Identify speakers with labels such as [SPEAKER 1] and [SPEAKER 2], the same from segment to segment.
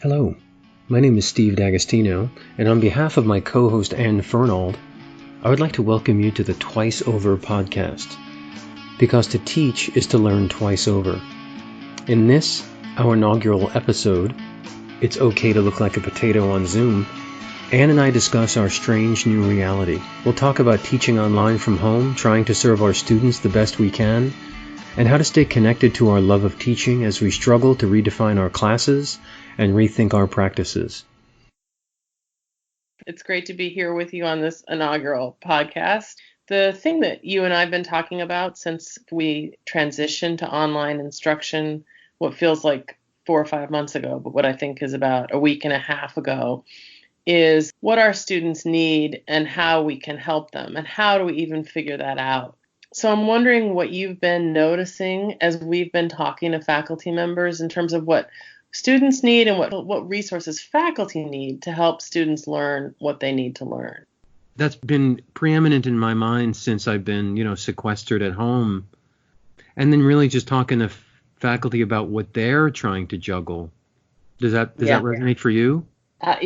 [SPEAKER 1] Hello, my name is Steve D'Agostino, and on behalf of my co-host Anne Fernald, I would like to welcome you to the Twice Over podcast, because to teach is to learn twice over. In this, our inaugural episode, It's Okay to Look Like a Potato on Zoom, Anne and I discuss our strange new reality. We'll talk about teaching online from home, trying to serve our students the best we can, and how to stay connected to our love of teaching as we struggle to redefine our classes and rethink our practices.
[SPEAKER 2] It's great to be here with you on this inaugural podcast. The thing that you and I have been talking about since we transitioned to online instruction, what feels like 4 or 5 months ago, but what I think is about a week and a half ago, is what our students need and how we can help them, and how do we even figure that out. So I'm wondering what you've been noticing as we've been talking to faculty members in terms of what students need and what resources faculty need to help students learn what they need to learn.
[SPEAKER 1] That's been preeminent in my mind since I've been, sequestered at home. And then really just talking to faculty about what they're trying to juggle. Does that resonate for you?
[SPEAKER 2] As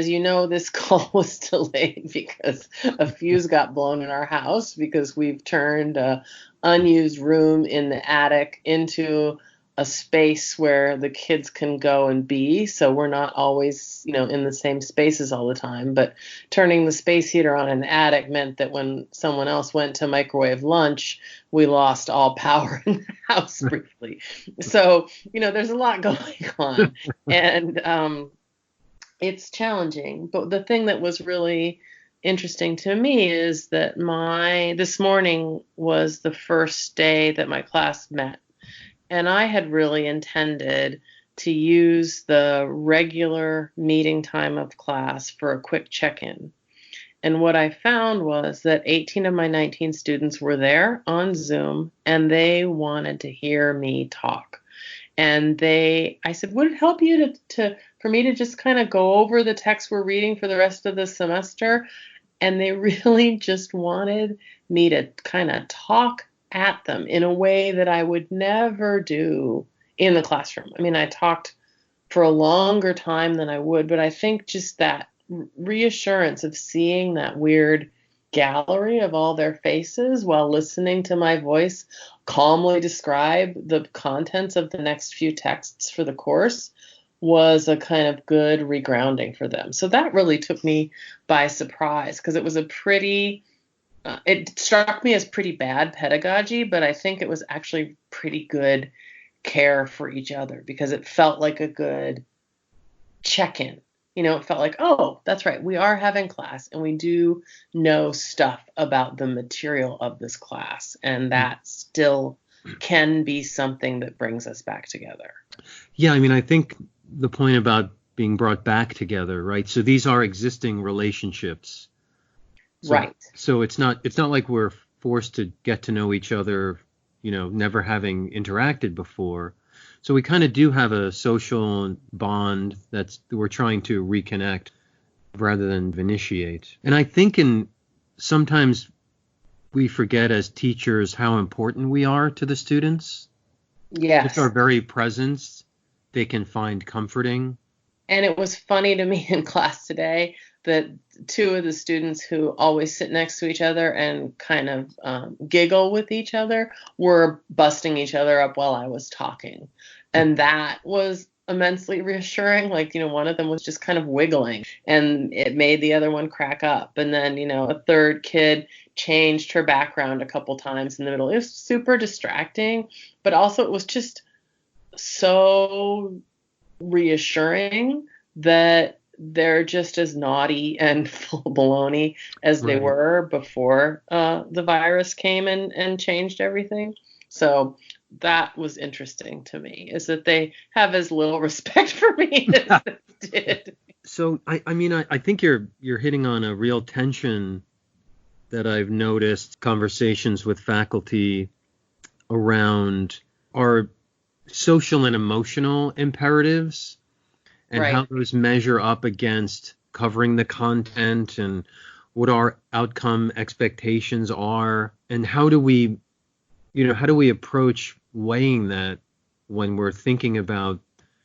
[SPEAKER 2] you know, this call was delayed because a fuse got blown in our house because we've turned an unused room in the attic into a space where the kids can go and be. So we're not always, in the same spaces all the time. But turning the space heater on in the attic meant that when someone else went to microwave lunch, we lost all power in the house briefly. So, there's a lot going on. And it's challenging. But the thing that was really interesting to me is that this morning was the first day that my class met. And I had really intended to use the regular meeting time of class for a quick check-in. And what I found was that 18 of my 19 students were there on Zoom, and they wanted to hear me talk. And I said, would it help you for me to just kind of go over the text we're reading for the rest of the semester? And they really just wanted me to kind of talk at them in a way that I would never do in the classroom. I mean, I talked for a longer time than I would, but I think just that reassurance of seeing that weird gallery of all their faces while listening to my voice calmly describe the contents of the next few texts for the course was a kind of good regrounding for them. So that really took me by surprise because it was it struck me as pretty bad pedagogy, but I think it was actually pretty good care for each other because it felt like a good check-in. It felt like, oh, that's right, we are having class and we do know stuff about the material of this class, and that still can be something that brings us back together.
[SPEAKER 1] Yeah, I think the point about being brought back together, right? So these are existing relationships.
[SPEAKER 2] Right.
[SPEAKER 1] So it's not like we're forced to get to know each other, never having interacted before. So we kind of do have a social bond that we're trying to reconnect rather than initiate. And I think sometimes we forget as teachers how important we are to the students.
[SPEAKER 2] Yes.
[SPEAKER 1] Just our very presence, they can find comforting.
[SPEAKER 2] And it was funny to me in class today that two of the students who always sit next to each other and kind of giggle with each other were busting each other up while I was talking. And that was immensely reassuring. Like, one of them was just kind of wiggling and it made the other one crack up. And then, a third kid changed her background a couple times in the middle. It was super distracting, but also it was just so reassuring that they're just as naughty and full baloney as they were before the virus came and changed everything. So that was interesting to me, is that they have as little respect for me as they did.
[SPEAKER 1] So I think you're hitting on a real tension that I've noticed conversations with faculty around our social and emotional imperatives and how those measure up against covering the content and what our outcome expectations are, and how do we approach weighing that when we're thinking about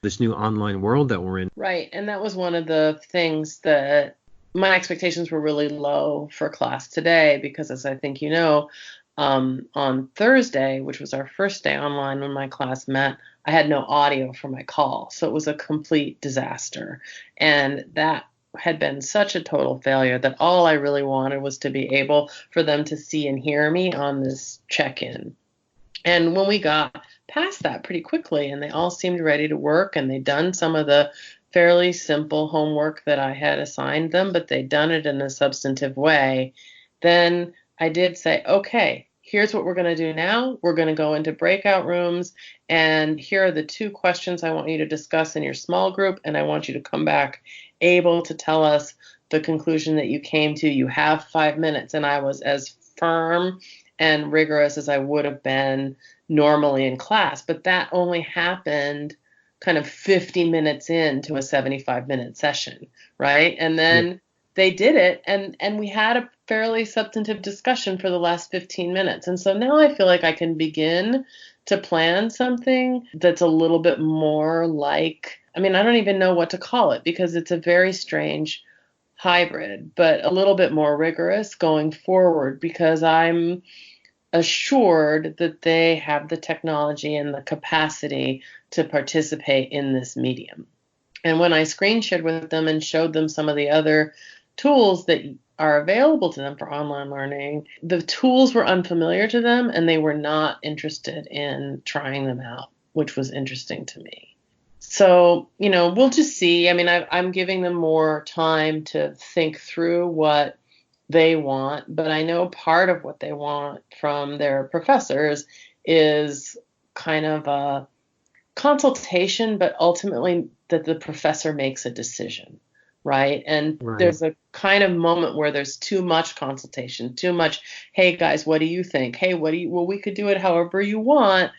[SPEAKER 1] this new online world that we're in.
[SPEAKER 2] Right. And that was one of the things that my expectations were really low for class today, because as I think you know, on Thursday, which was our first day online when my class met, I had no audio for my call. So it was a complete disaster. And that had been such a total failure that all I really wanted was to be able for them to see and hear me on this check-in. And when we got past that pretty quickly and they all seemed ready to work and they'd done some of the fairly simple homework that I had assigned them, but they'd done it in a substantive way, then I did say, okay, here's what we're going to do now. We're going to go into breakout rooms, and here are the 2 questions I want you to discuss in your small group, and I want you to come back able to tell us the conclusion that you came to. You have 5 minutes. And I was as firm and rigorous as I would have been normally in class, but that only happened kind of 50 minutes into a 75-minute session, right? And then they did it, and we had a fairly substantive discussion for the last 15 minutes. And so now I feel like I can begin to plan something that's a little bit more like, I mean, I don't even know what to call it because it's a very strange hybrid, but a little bit more rigorous going forward, because I'm assured that they have the technology and the capacity to participate in this medium. And when I screen shared with them and showed them some of the other tools that are available to them for online learning, the tools were unfamiliar to them and they were not interested in trying them out, which was interesting to me. So, we'll just see. I mean, I'm giving them more time to think through what they want, but I know part of what they want from their professors is kind of a consultation, but ultimately that the professor makes a decision, right? And there's a kind of moment where there's too much consultation, too much, hey guys, what do you think? Hey, well, we could do it however you want.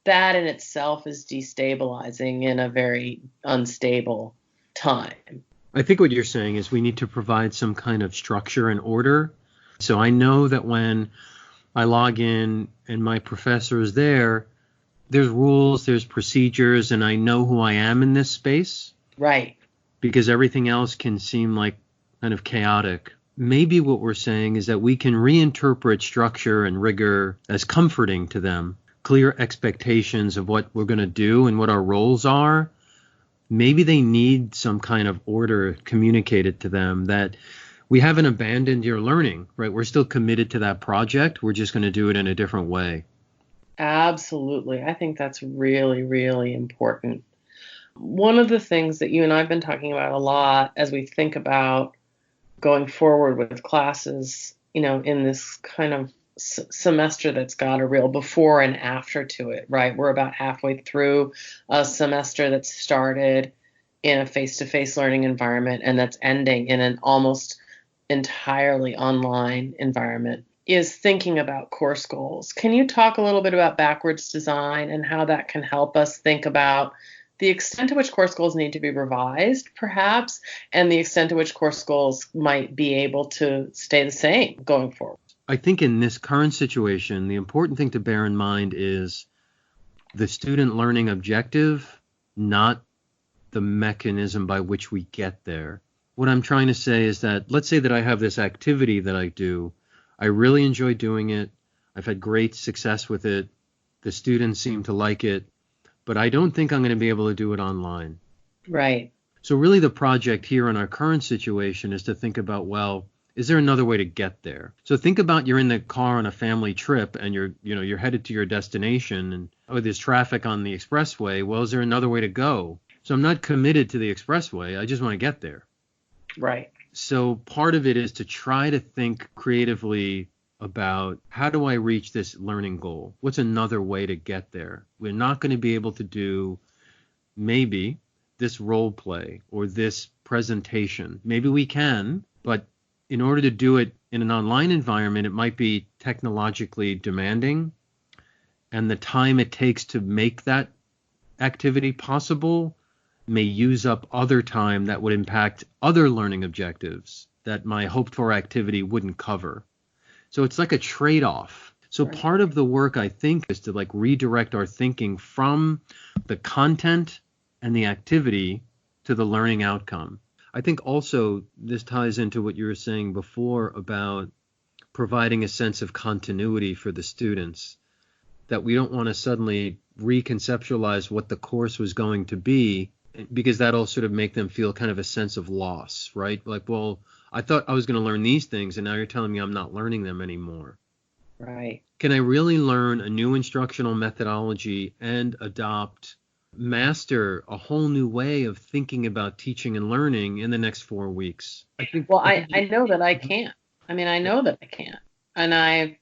[SPEAKER 2] That in itself is destabilizing in a very unstable time.
[SPEAKER 1] I think what you're saying is we need to provide some kind of structure and order. So I know that when I log in and my professor is there, there's rules, there's procedures, and I know who I am in this space.
[SPEAKER 2] Right.
[SPEAKER 1] Because everything else can seem like kind of chaotic. Maybe what we're saying is that we can reinterpret structure and rigor as comforting to them, clear expectations of what we're going to do and what our roles are. Maybe they need some kind of order communicated to them that we haven't abandoned your learning, right? We're still committed to that project. We're just going to do it in a different way.
[SPEAKER 2] Absolutely. I think that's really, really important. One of the things that you and I have been talking about a lot as we think about going forward with classes, in this kind of semester that's got a real before and after to it, right? We're about halfway through a semester that started in a face-to-face learning environment and that's ending in an almost entirely online environment, is thinking about course goals. Can you talk a little bit about backwards design and how that can help us think about the extent to which course goals need to be revised, perhaps, and the extent to which course goals might be able to stay the same going forward?
[SPEAKER 1] I think in this current situation, the important thing to bear in mind is the student learning objective, not the mechanism by which we get there. What I'm trying to say is that, let's say that I have this activity that I do. I really enjoy doing it. I've had great success with it. The students seem to like it, but I don't think I'm going to be able to do it online.
[SPEAKER 2] Right.
[SPEAKER 1] So really the project here in our current situation is to think about, well, is there another way to get there? So think about you're in the car on a family trip and you're headed to your destination and there's traffic on the expressway. Well, is there another way to go? So I'm not committed to the expressway. I just want to get there.
[SPEAKER 2] Right.
[SPEAKER 1] So part of it is to try to think creatively about how do I reach this learning goal? What's another way to get there? We're not going to be able to do maybe this role play or this presentation. Maybe we can, but in order to do it in an online environment, it might be technologically demanding, and the time it takes to make that activity possible may use up other time that would impact other learning objectives that my hoped for activity wouldn't cover. So it's like a trade-off. So part of the work, I think, is to redirect our thinking from the content and the activity to the learning outcome. I think also this ties into what you were saying before about providing a sense of continuity for the students, that we don't want to suddenly reconceptualize what the course was going to be, because that'll sort of make them feel kind of a sense of loss, right? Like, well, I thought I was going to learn these things, and now you're telling me I'm not learning them anymore.
[SPEAKER 2] Right.
[SPEAKER 1] Can I really learn a new instructional methodology and master a whole new way of thinking about teaching and learning in the next 4 weeks?
[SPEAKER 2] I know that I can't. I mean, I know that I can't. And I've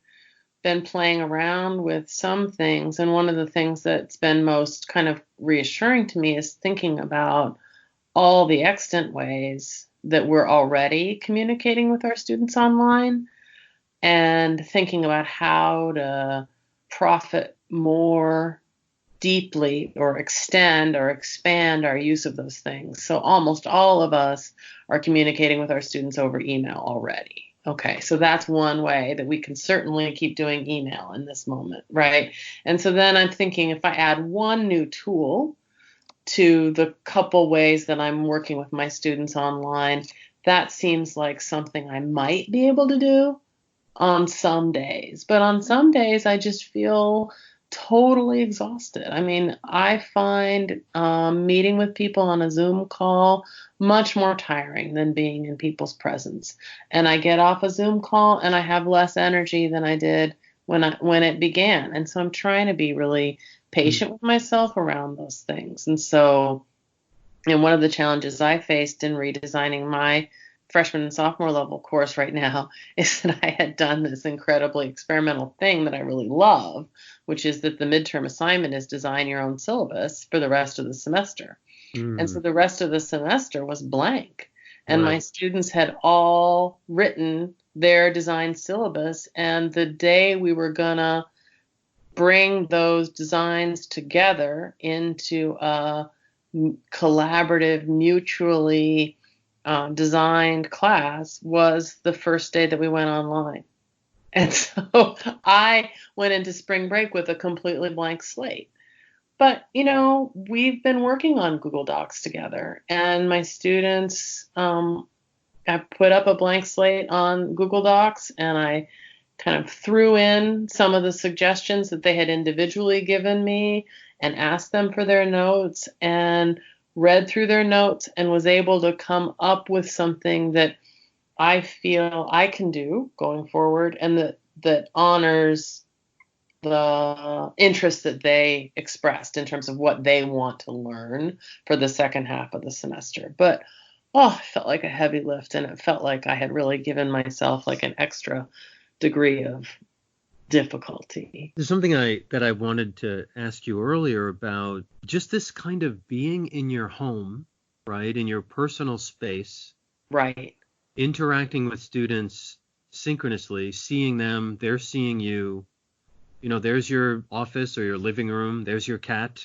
[SPEAKER 2] been playing around with some things. And one of the things that's been most kind of reassuring to me is thinking about all the extant ways that we're already communicating with our students online, and thinking about how to profit more deeply or extend or expand our use of those things. So almost all of us are communicating with our students over email already. Okay, so that's one way that we can certainly keep doing email in this moment, right? And so then I'm thinking, if I add one new tool to the couple ways that I'm working with my students online, that seems like something I might be able to do on some days. But on some days, I just feel totally exhausted. I mean, I find meeting with people on a Zoom call much more tiring than being in people's presence. And I get off a Zoom call and I have less energy than I did when it began. And so I'm trying to be really patient with myself around those things. And so, and one of the challenges I faced in redesigning my freshman and sophomore level course right now is that I had done this incredibly experimental thing that I really love, which is that the midterm assignment is design your own syllabus for the rest of the semester. And so the rest of the semester was blank. And my students had all written their design syllabus. And the day we were going to bring those designs together into a collaborative, mutually designed class was the first day that we went online. And so I went into spring break with a completely blank slate. But, you know, we've been working on Google Docs together, and my students, I put up a blank slate on Google Docs, and I kind of threw in some of the suggestions that they had individually given me and asked them for their notes, and read through their notes and was able to come up with something that I feel I can do going forward, and that honors the interest that they expressed in terms of what they want to learn for the second half of the semester. But it felt like a heavy lift, and it felt like I had really given myself like an extra degree of difficulty.
[SPEAKER 1] There's something that I wanted to ask you earlier about just this kind of being in your home, right, in your personal space,
[SPEAKER 2] right,
[SPEAKER 1] interacting with students synchronously, seeing them, they're seeing you. You know, there's your office or your living room, there's your cat,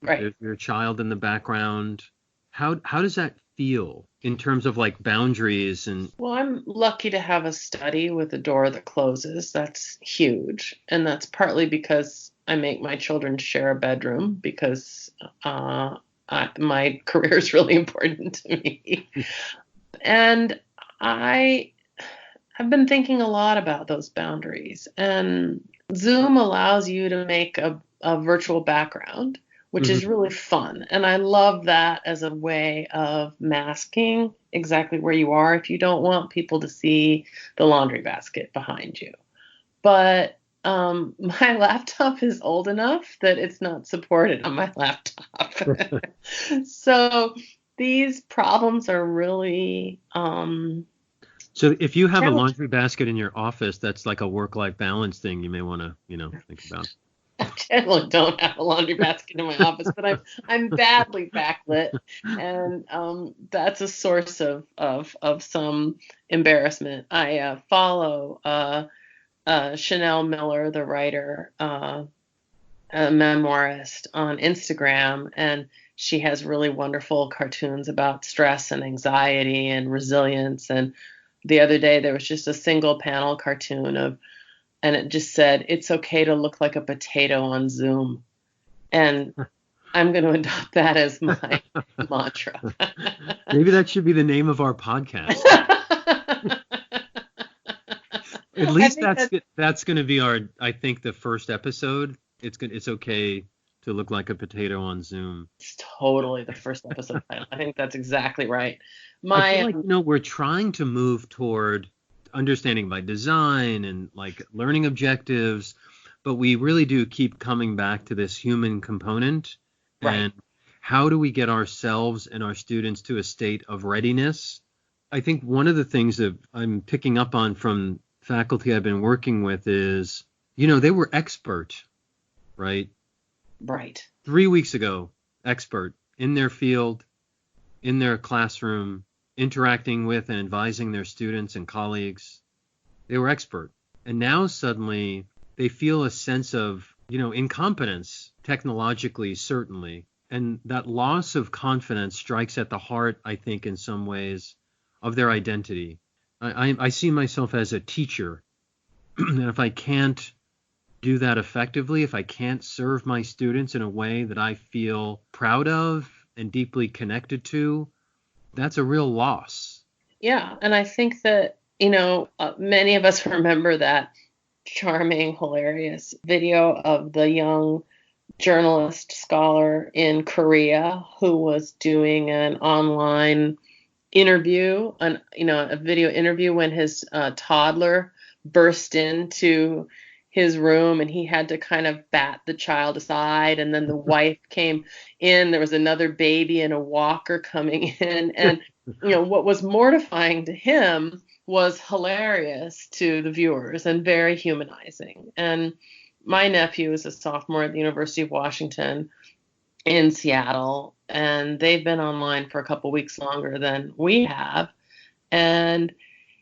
[SPEAKER 2] right,
[SPEAKER 1] there's your child in the background. How does that feel in terms of like boundaries? And
[SPEAKER 2] well, I'm lucky to have a study with a door that closes. That's huge. And that's partly because I make my children share a bedroom, because my career is really important to me. And I have been thinking a lot about those boundaries. And Zoom allows you to make a virtual background, which is really fun. And I love that as a way of masking exactly where you are if you don't want people to see the laundry basket behind you. But my laptop is old enough that it's not supported on my laptop. So these problems are really
[SPEAKER 1] so if you have a laundry basket in your office, that's like a work-life balance thing you may want to, think about.
[SPEAKER 2] I generally don't have a laundry basket in my office, but I'm badly backlit, and that's a source of some embarrassment. I follow Chanel Miller, the writer, a memoirist, on Instagram, and she has really wonderful cartoons about stress and anxiety and resilience. And the other day there was just a single panel cartoon and it just said, "It's okay to look like a potato on Zoom." And I'm going to adopt that as my mantra.
[SPEAKER 1] Maybe that should be the name of our podcast. At least that's going to be I think the first episode. It's okay to look like a potato on Zoom.
[SPEAKER 2] It's totally the first episode title. I think that's exactly right.
[SPEAKER 1] I feel like, we're trying to move toward understanding by design and like learning objectives, but we really do keep coming back to this human component.
[SPEAKER 2] Right.
[SPEAKER 1] And how do we get ourselves and our students to a state of readiness? I think one of the things that I'm picking up on from faculty I've been working with is, they were expert, right?
[SPEAKER 2] Right.
[SPEAKER 1] 3 weeks ago, expert in their field, in their classroom, interacting with and advising their students and colleagues. They were expert. And now suddenly they feel a sense of, incompetence, technologically, certainly. And that loss of confidence strikes at the heart, I think, in some ways, of their identity. I see myself as a teacher. And if I can't do that effectively, if I can't serve my students in a way that I feel proud of and deeply connected to, that's a real loss.
[SPEAKER 2] Yeah. And I think that, many of us remember that charming, hilarious video of the young journalist scholar in Korea who was doing an online interview, a video interview when his toddler burst into his room and he had to kind of bat the child aside, and then the wife came in. There was another baby in a walker coming in, and what was mortifying to him was hilarious to the viewers and very humanizing. And my nephew is a sophomore at the University of Washington in Seattle, and they've been online for a couple weeks longer than we have. And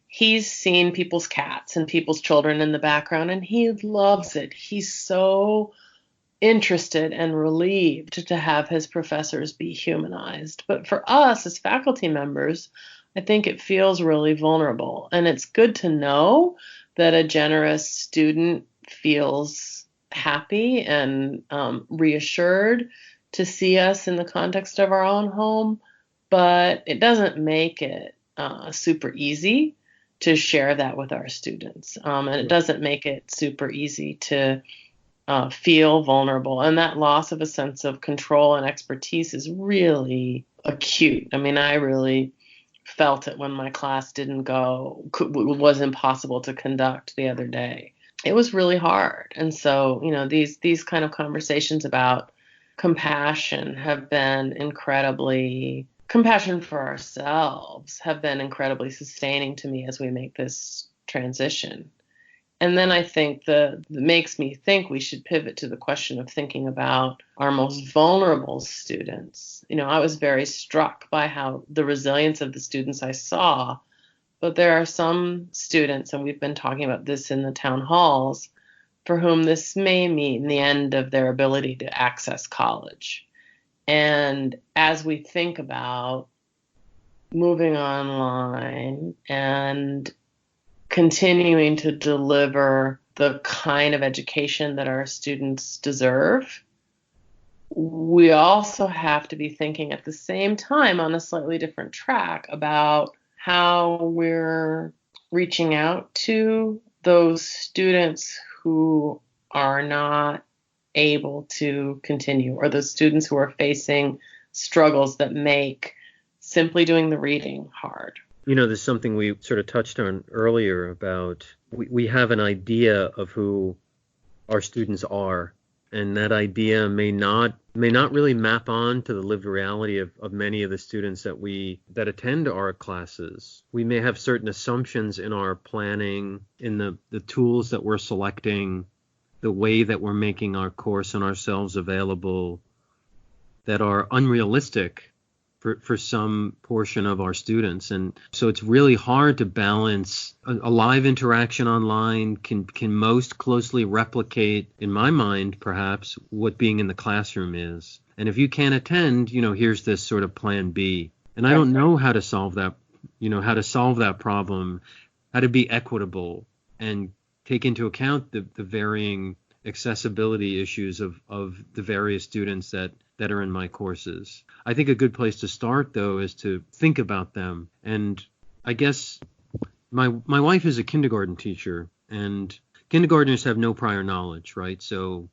[SPEAKER 2] he's seen people's cats and people's children in the background, and he loves it. He's so interested and relieved to have his professors be humanized. But for us as faculty members, I think it feels really vulnerable. And it's good to know that a generous student feels happy and reassured to see us in the context of our own home, but it doesn't make it super easy to share that with our students. And it doesn't make it super easy to feel vulnerable. And that loss of a sense of control and expertise is really acute. I mean, I really felt it when my class was impossible to conduct the other day. It was really hard. And so, these kind of conversations about compassion for ourselves have been incredibly sustaining to me as we make this transition. And then I think that makes me think we should pivot to the question of thinking about our most vulnerable students. I was very struck by how the resilience of the students I saw, but there are some students, and we've been talking about this in the town halls, for whom this may mean the end of their ability to access college. And as we think about moving online and continuing to deliver the kind of education that our students deserve, we also have to be thinking at the same time on a slightly different track about how we're reaching out to those students who are not able to continue, or the students who are facing struggles that make simply doing the reading hard.
[SPEAKER 1] There's something we sort of touched on earlier about we have an idea of who our students are, and that idea may not really map on to the lived reality of many of the students that attend our classes. We may have certain assumptions in our planning, in the tools that we're selecting, the way that we're making our course and ourselves available, that are unrealistic for some portion of our students. And so it's really hard to balance a live interaction online can most closely replicate, in my mind, perhaps, what being in the classroom is. And if you can't attend, here's this sort of plan B. And I don't know how to solve that, problem, how to be equitable and take into account the varying accessibility issues of the various students that are in my courses. I think a good place to start, though, is to think about them. And I guess my wife is a kindergarten teacher, and kindergartners have no prior knowledge, right? So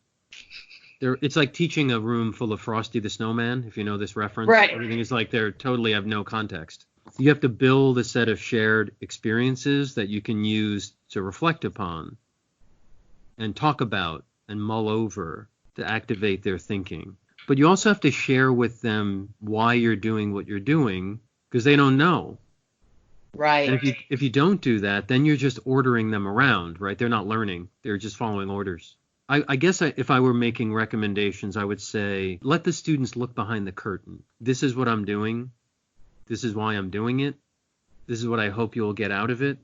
[SPEAKER 1] it's like teaching a room full of Frosty the Snowman, if you know this reference.
[SPEAKER 2] Right.
[SPEAKER 1] Everything is like they're totally have no context. You have to build a set of shared experiences that you can use to reflect upon and talk about and mull over to activate their thinking. But you also have to share with them why you're doing what you're doing, because they don't know.
[SPEAKER 2] Right.
[SPEAKER 1] And if you don't do that, then you're just ordering them around, right? They're not learning. They're just following orders. I guess if I were making recommendations, I would say, let the students look behind the curtain. This is what I'm doing. This is why I'm doing it. This is what I hope you'll get out of it.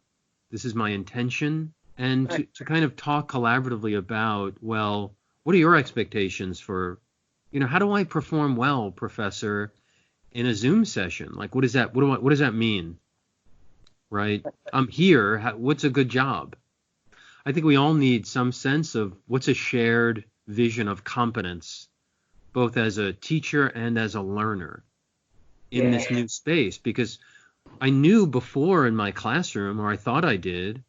[SPEAKER 1] This is my intention. And to kind of talk collaboratively about, well, what are your expectations for, how do I perform well, professor, in a Zoom session? Like, what does that mean? Right? I'm here. What's a good job? I think we all need some sense of what's a shared vision of competence, both as a teacher and as a learner in this new space, because I knew before in my classroom, or I thought I did,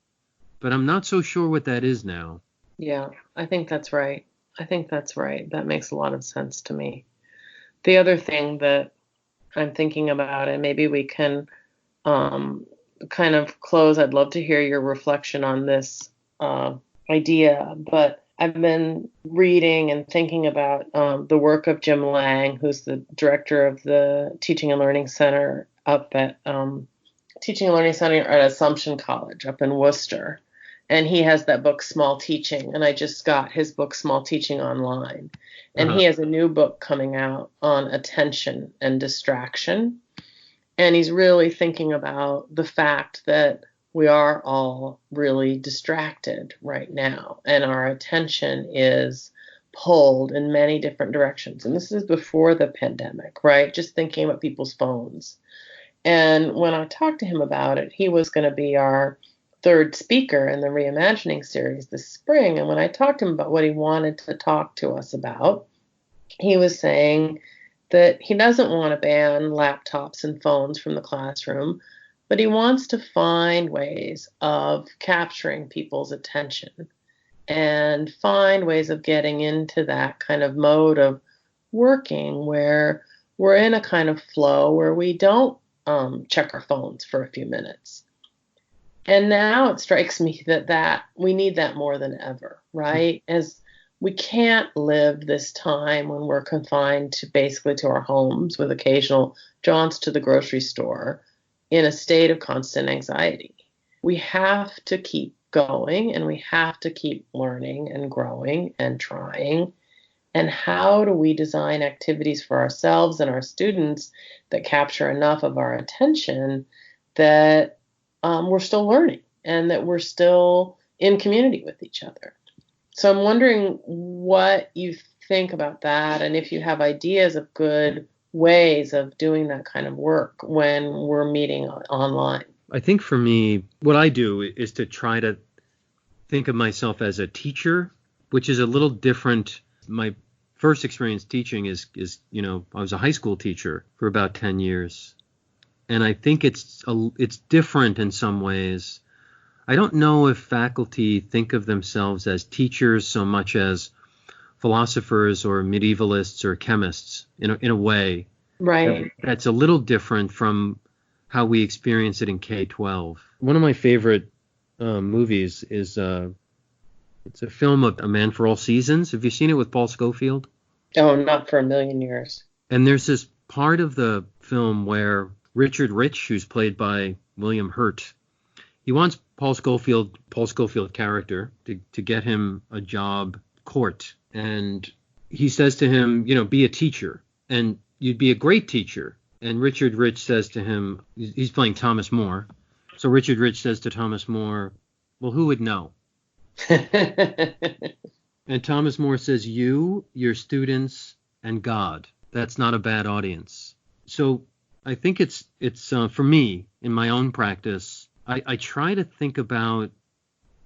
[SPEAKER 1] but I'm not so sure what that is now.
[SPEAKER 2] Yeah, I think that's right. That makes a lot of sense to me. The other thing that I'm thinking about, and maybe we can kind of close, I'd love to hear your reflection on this idea, but I've been reading and thinking about the work of Jim Lang, who's the director of the Teaching and Learning Center up at Teaching and Learning Center at Assumption College up in Worcester. And he has that book, Small Teaching, and I just got his book, Small Teaching, online. And he has a new book coming out on attention and distraction. And he's really thinking about the fact that we are all really distracted right now, and our attention is pulled in many different directions. And this is before the pandemic, right? Just thinking about people's phones. And when I talked to him about it, he was going to be our third speaker in the Reimagining series this spring. And when I talked to him about what he wanted to talk to us about, he was saying that he doesn't want to ban laptops and phones from the classroom, but he wants to find ways of capturing people's attention and find ways of getting into that kind of mode of working where we're in a kind of flow where we don't check our phones for a few minutes. And now it strikes me that we need that more than ever, right? As we can't live this time when we're confined to basically to our homes with occasional jaunts to the grocery store in a state of constant anxiety. We have to keep going, and we have to keep learning and growing and trying. And how do we design activities for ourselves and our students that capture enough of our attention that we're still learning and that we're still in community with each other? So I'm wondering what you think about that, and if you have ideas of good ways of doing that kind of work when we're meeting online.
[SPEAKER 1] I think for me, what I do is to try to think of myself as a teacher, which is a little different. My first experience teaching is I was a high school teacher for about 10 years. And I think it's different in some ways. I don't know if faculty think of themselves as teachers so much as philosophers or medievalists or chemists in a way.
[SPEAKER 2] Right.
[SPEAKER 1] That's a little different from how we experience it in K-12. One of my favorite movies is it's a film of A Man for All Seasons. Have you seen it with Paul Scofield?
[SPEAKER 2] Oh, not for a million years. And
[SPEAKER 1] there's this part of the film where Richard Rich, who's played by William Hurt, he wants Paul Scofield character to get him a job court. And he says to him, be a teacher, and you'd be a great teacher. And Richard Rich says to him, he's playing Thomas More. So Richard Rich says to Thomas More, well, who would know? And Thomas More says, you, your students, and God. That's not a bad audience. So I think it's for me, in my own practice, I try to think about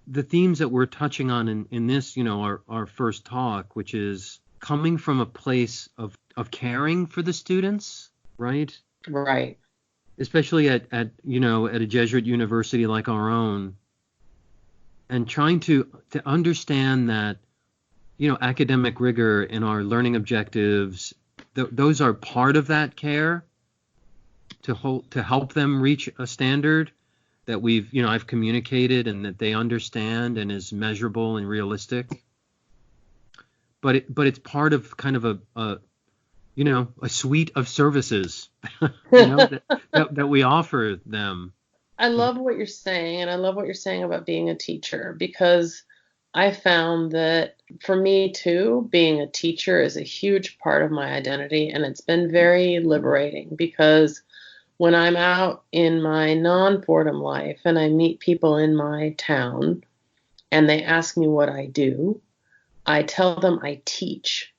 [SPEAKER 1] the themes that we're touching on in this, our first talk, which is coming from a place of caring for the students, right?
[SPEAKER 2] Right.
[SPEAKER 1] Especially at a Jesuit university like our own, and trying to understand that, academic rigor and our learning objectives, those are part of that care to help them reach a standard that I've communicated and that they understand and is measurable and realistic. But it's part of kind of a suite of services, that we offer them.
[SPEAKER 2] I love what you're saying, and I love what you're saying about being a teacher, because I found that for me too, being a teacher is a huge part of my identity, and it's been very liberating, because when I'm out in my non-Fordham life and I meet people in my town and they ask me what I do, I tell them I teach.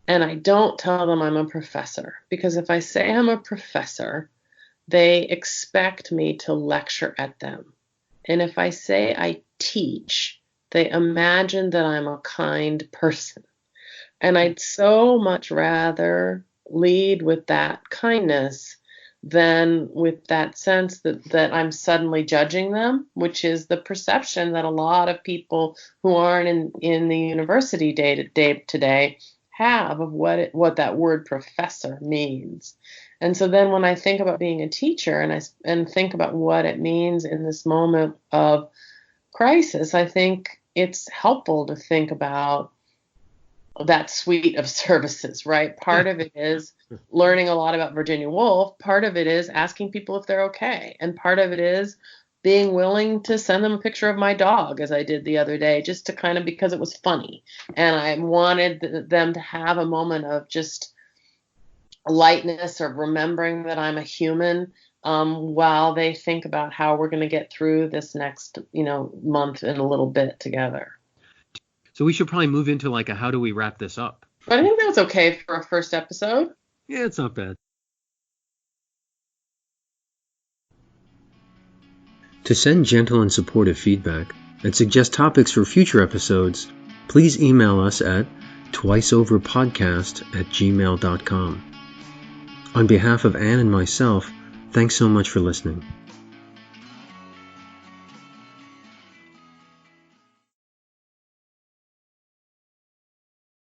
[SPEAKER 2] And I don't tell them I'm a professor, because if I say I'm a professor, they expect me to lecture at them. And if I say I teach, they imagine that I'm a kind person. And I'd so much rather lead with that kindness than with that sense that I'm suddenly judging them, which is the perception that a lot of people who aren't in the university day to day today have of what that word professor means. And so then when I think about being a teacher and think about what it means in this moment of crisis, I think it's helpful to think about that suite of services, right? Part of it is learning a lot about Virginia Woolf. Part of it is asking people if they're okay. And part of it is being willing to send them a picture of my dog, as I did the other day, just to kind of, because it was funny. And I wanted them to have a moment of just lightness, or remembering that I'm a human, while they think about how we're going to get through this next, month and a little bit together.
[SPEAKER 1] So we should probably move into like a how do we wrap this up?
[SPEAKER 2] But I think that was okay for a first episode.
[SPEAKER 1] Yeah, it's not bad. To send gentle and supportive feedback and suggest topics for future episodes, please email us at twiceoverpodcast@gmail.com. On behalf of Anne and myself, thanks so much for listening.